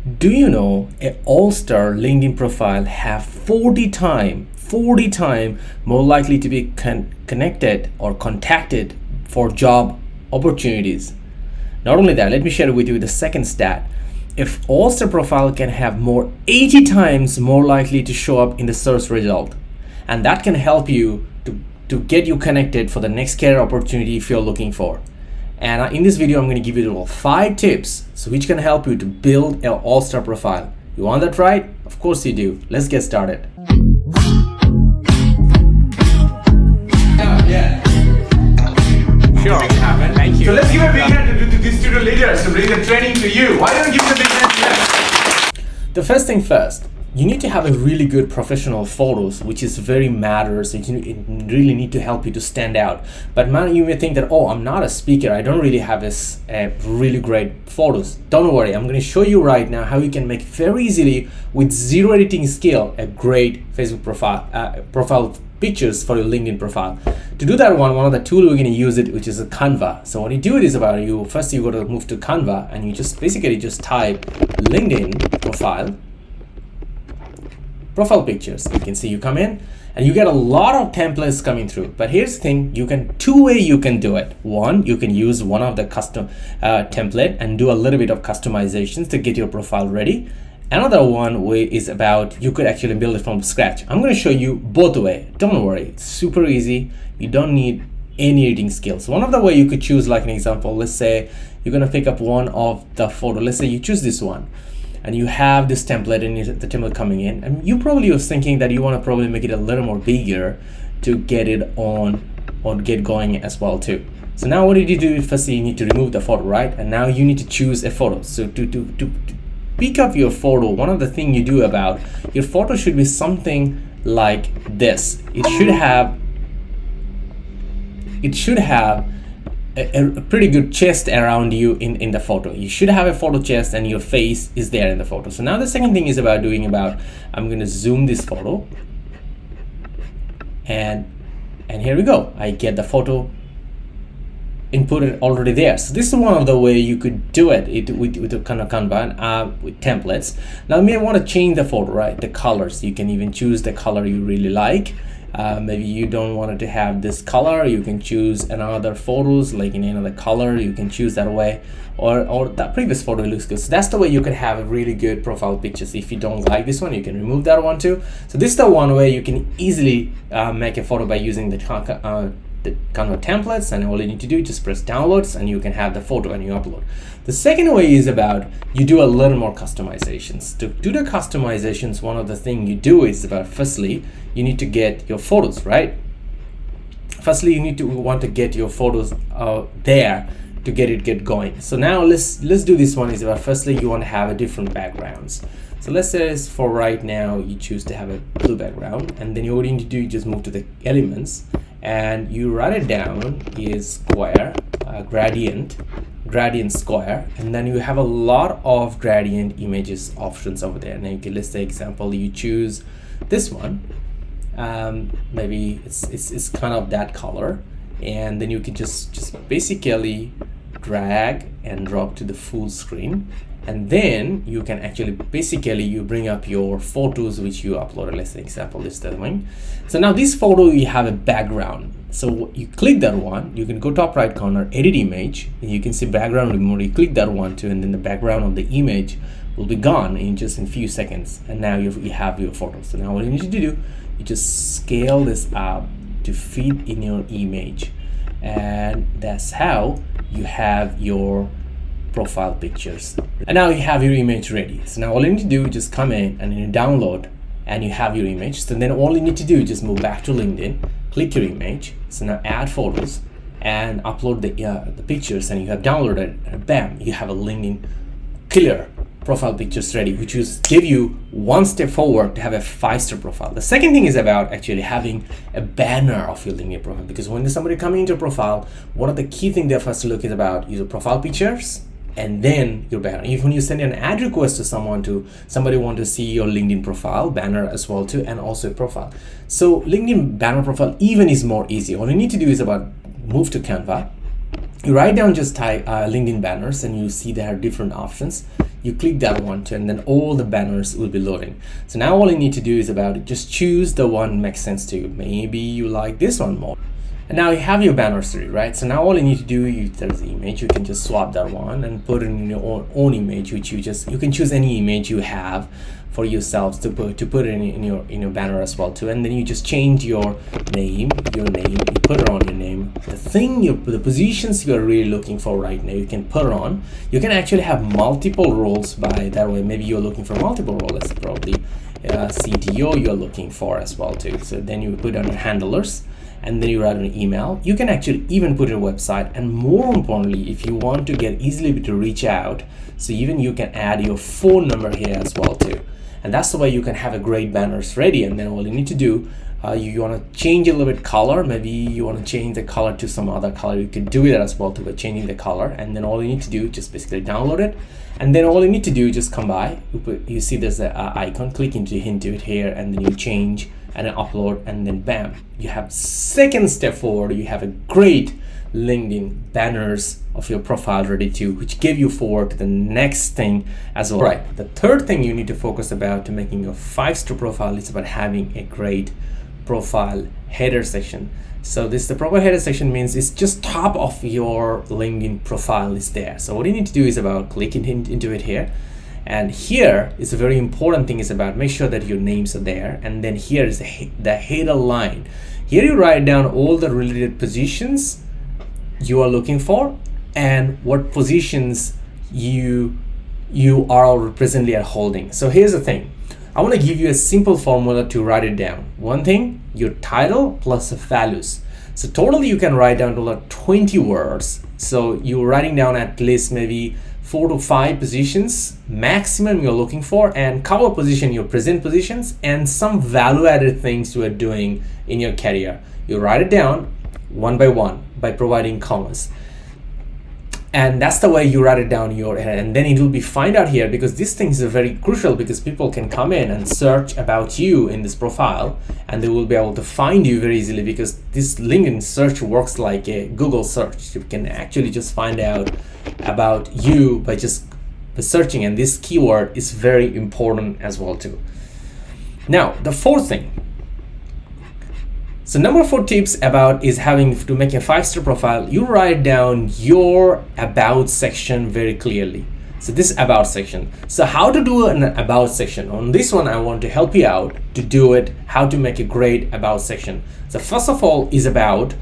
Do you know an all-star LinkedIn profile have 40 time more likely to be connected or contacted for job opportunities? Not only that, let me share with you the second stat. If all-star profile can have 80 times more likely to show up in the search result, and that can help you to get you connected for the next career opportunity if you're looking for. And in this video, I'm going to give you 5 tips which can help you to build an all-star profile. You want that right? Of course you do. Let's get started. Yeah. Sure. Thank you. So let's give a big hand to these student leaders to bring the training to you. Why don't you give them a big hand to them? The first thing first, you need to have a really good professional photos, which is very matters. It really need to help you to stand out. But man, you may think that, oh, I'm not a speaker, I don't really have a really great photos. Don't worry, I'm going to show you right now how you can make very easily with zero editing skill a great Facebook profile pictures for your LinkedIn profile. To do that one of the tools we're going to use it, which is a Canva. So what you do it is about first you go to move to Canva and you just basically just type LinkedIn profile pictures. You can see you come in and you get a lot of templates coming through. But here's the thing, two way you can do it. One, you can use one of the custom template and do a little bit of customizations to get your profile ready. Another one way is about you could actually build it from scratch. I'm going to show you both way. Don't worry, it's super easy. You don't need any editing skills. One of the way you could choose, like an example, let's say you're going to pick up one of the photo. Let's say you choose this one. And you have this template and the template coming in, and you probably was thinking that you want to probably make it a little more bigger to get it on or get going as well too. So now what did you do? First you need to remove the photo, right? And now you need to choose a photo. So to pick up your photo, one of the things you do about your photo should be something like this. It should have a pretty good chest around you in the photo. You should have a photo chest and your face is there in the photo. So now the second thing is I'm going to zoom this photo and here we go. I get the photo inputted already there. So this is one of the way you could do it with a kind of Kanban with templates. Now you may want to change the photo, right? The colors. You can even choose the color you really like. Maybe you don't want it to have this color, you can choose another photos like in another color, you can choose that way, or that previous photo looks good. So that's the way you can have a really good profile pictures. If you don't like this one, you can remove that one too. So this is the one way you can easily make a photo by using the Canva templates, and all you need to do is just press downloads and you can have the photo and you upload. The second way is about you do a little more customizations. To do the customizations, one of the things you do is about firstly you need to get your photos, right? Firstly you need to want to get your photos there to get going. So now let's do this one is about firstly you want to have a different backgrounds. So let's say for right now you choose to have a blue background, and then what you need to do is just move to the elements and you write it down is square, gradient square, and then you have a lot of gradient images options over there. Now you can, let's say example, you choose this one, maybe it's kind of that color, and then you can just basically drag and drop to the full screen, and then you can actually basically you bring up your photos which you uploaded. Let's say example this one. So now this photo you have a background, so you click that one, you can go top right corner, edit image, and you can see background remote. You click that one too, and then the background of the image will be gone in just a few seconds, and now you have your photo. So now what you need to do, you just scale this up to fit in your image, and that's how you have your profile pictures. And now you have your image ready. So now all you need to do is just come in and you download and you have your image. So then all you need to do is just move back to LinkedIn, click your image. So now add photos and upload the pictures, and you have downloaded, and bam, you have a LinkedIn clear profile pictures ready, which will give you one step forward to have a 5-star profile. The second thing is about actually having a banner of your LinkedIn profile, because when somebody coming into your profile, one of the key things they first look is about your profile pictures and then your banner. If when you send an ad request to somebody want to see your LinkedIn profile banner as well too, and also a profile. So LinkedIn banner profile even is more easy. All you need to do is about move to Canva, You write down just type LinkedIn banners, and you see there are different options. You click that one too, and then all the banners will be loading. So now all you need to do is about just choose the one makes sense to you. Maybe you like this one more. And now you have your banners ready, right? So now all you need to do, if there's the image, you can just swap that one and put it in your own image, which you can choose any image you have for yourselves to put it in your banner as well too. And then you just change your name, you put it on your name. The positions you're really looking for right now, you can put it on. You can actually have multiple roles by that way. Maybe you're looking for multiple roles. That's probably CTO you're looking for as well too. So then you put on your handlers, and then you write an email. You can actually even put your website, and more importantly, if you want to get easily to reach out, so even you can add your phone number here as well too. And that's the way you can have a great banners ready. And then all you need to do, you want to change a little bit color. Maybe you want to change the color to some other color. You can do that as well too by changing the color. And then all you need to do, just basically download it. And then all you need to do, just come by. You see there's an icon, click into it here, and then you change and then upload, and then bam, you have second step forward. You have a great LinkedIn banners of your profile ready to, which give you forward to the next thing as well. Right. The third thing you need to focus about to making your 5-star profile is about having a great profile header section. So the proper header section means it's just top of your LinkedIn profile is there. So what you need to do is about clicking into it here. And here is a very important thing is about make sure that your names are there. And then here is the header line. Here you write down all the related positions you are looking for and what positions you are presently holding. So here's the thing. I want to give you a simple formula to write it down. One thing, your title plus the values. So totally you can write down to like 20 words. So you're writing down at least maybe 4 to 5 positions maximum you're looking for, and cover position, your present positions, and some value added things you are doing in your career. You write it down one by one by providing commas. And that's the way you write it down in your head, and then it will be find out here, because these things are very crucial, because people can come in and search about you in this profile, and they will be able to find you very easily, because this LinkedIn search works like a Google search. You can actually just find out about you by just searching, and this keyword is very important as well too. Now the fourth thing. So number 4 tips about is having to make a 5-star profile. You write down your about section very clearly. So this about section. So how to do an about section? On this one, I want to help you out to do it, how to make a great about section. So first of all is about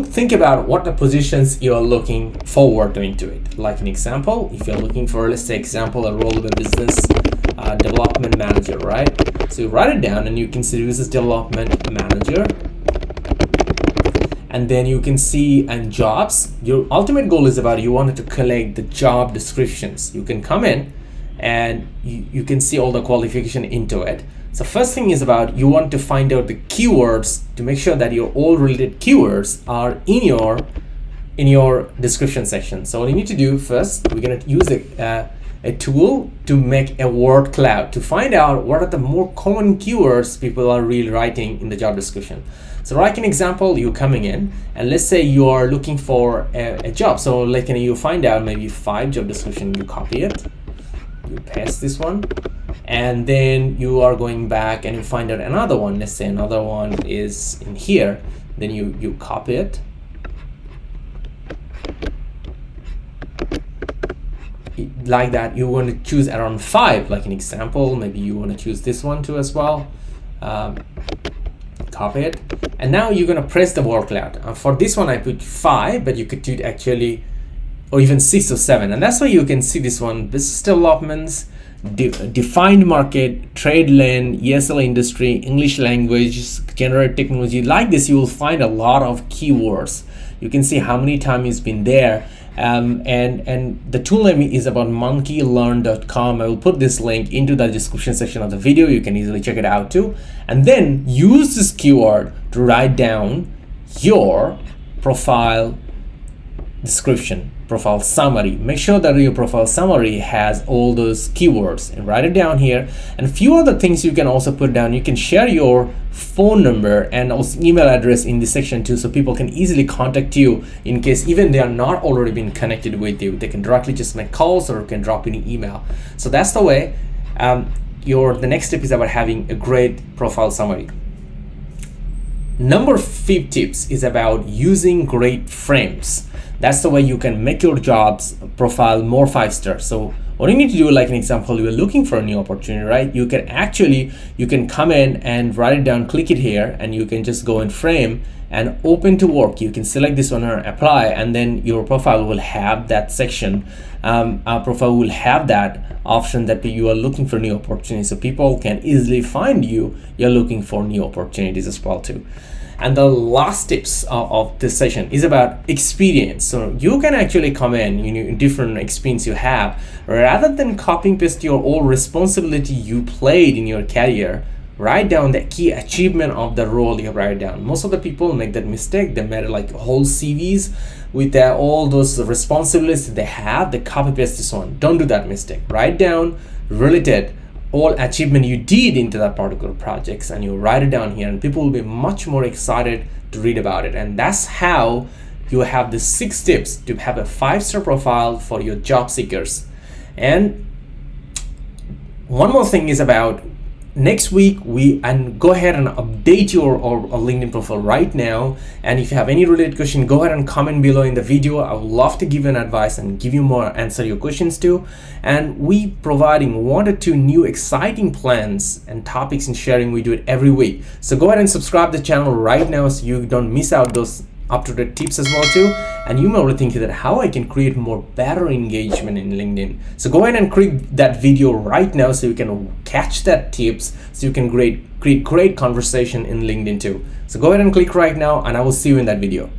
think about what the positions you are looking forward to into it. Like an example, if you're looking for, let's say example, a role of a business development manager, right? So you write it down and you can see business development manager, and then you can see and jobs. Your ultimate goal is about you wanted to collect the job descriptions. You can come in and you can see all the qualification into it. So first thing is about you want to find out the keywords to make sure that your all related keywords are in your description section. So what you need to do first, we're going to use a tool to make a word cloud to find out what are the more common keywords people are really writing in the job description. So like an example, you're coming in and let's say you are looking for a job. So like you find out maybe 5 job description, you copy it, you paste this one, and then you are going back and you find out another one. Let's say another one is in here, then you copy it, like that. You want to choose around 5, like an example. Maybe you want to choose this one too as well. Copy it, and now you're going to press the word cloud. For this one I put 5, but you could do it actually, or even 6 or 7, and that's why you can see this one: business developments, defined market, trade lane, ESL industry, English language, generative technology. Like this, you will find a lot of keywords. You can see how many times it's been there. And the tool name is about monkeylearn.com. I will put this link into the description section of the video. You can easily check it out too. And then use this keyword to write down your profile description. profile summary. Make sure that your profile summary has all those keywords and write it down here. And a few other things you can also put down. You can share your phone number and also email address in this section too, so people can easily contact you in case even they are not already been connected with you. They can directly just make calls or can drop in an email. So that's the way. The next step is about having a great profile summary. Number 5 tips is about using great frames. That's the way you can make your jobs profile more 5-star. So what you need to do, like an example, you're looking for a new opportunity, right? You can come in and write it down, click it here, and you can just go in frame and open to work. You can select this one and apply, and then your profile will have that section. Our profile will have that option that you are looking for new opportunities, so people can easily find you. You're looking for new opportunities as well too. And the last tips of this session is about experience. So you can actually come in, different experience you have, rather than copy and paste your old responsibility you played in your career. Write down the key achievement of the role you write down. Most of the people make that mistake. They made like whole CVs with all those responsibilities they have. They copy paste this one. Don't do that mistake. Write down related all achievement you did into that particular projects, and you write it down here, and people will be much more excited to read about it. And that's how you have the 6 tips to have a 5-star profile for your job seekers. And one more thing is about next week, go ahead and update your LinkedIn profile right now. And if you have any related question, go ahead and comment below in the video. I would love to give you an advice and give you more answer your questions too. And we providing 1 or 2 new exciting plans and topics and sharing. We do it every week. So go ahead and subscribe to the channel right now so you don't miss out those up-to-date tips as well too. And you may be thinking that how I can create more better engagement in LinkedIn. So go ahead and click that video right now so you can catch that tips, so you can create great conversation in LinkedIn too. So go ahead and click right now, and I will see you in that video.